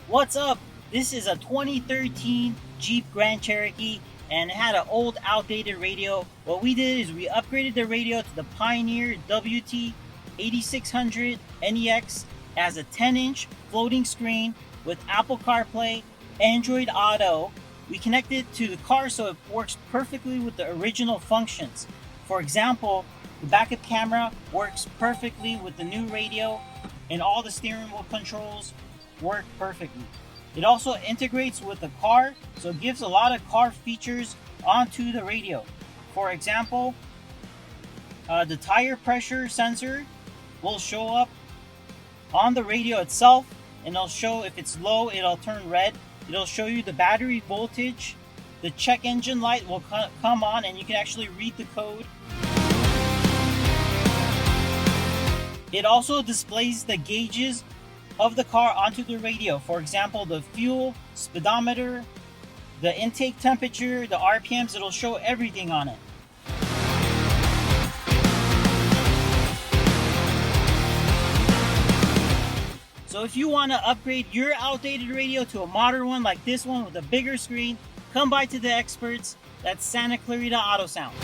What's up? This is a 2013 Jeep Grand Cherokee and it had an old outdated radio. What we did is we upgraded the radio to the Pioneer WT8600NEX as a 10-inch floating screen with Apple CarPlay, Android Auto. We connected it to the car so it works perfectly with the original functions. For example, the backup camera works perfectly with the new radio and all the steering wheel controls work perfectly. It also integrates with the car, so it gives a lot of car features onto the radio. For example, the tire pressure sensor will show up on the radio itself, and it'll show if it's low, it'll turn red. It'll show you the battery voltage. The check engine light will come on, and you can actually read the code. It also displays the gauges of the car onto the radio. For example, the fuel, speedometer, the intake temperature, the RPMs, it'll show everything on it. So if you want to upgrade your outdated radio to a modern one like this one with a bigger screen, come by to the experts. That's Santa Clarita Auto Sound.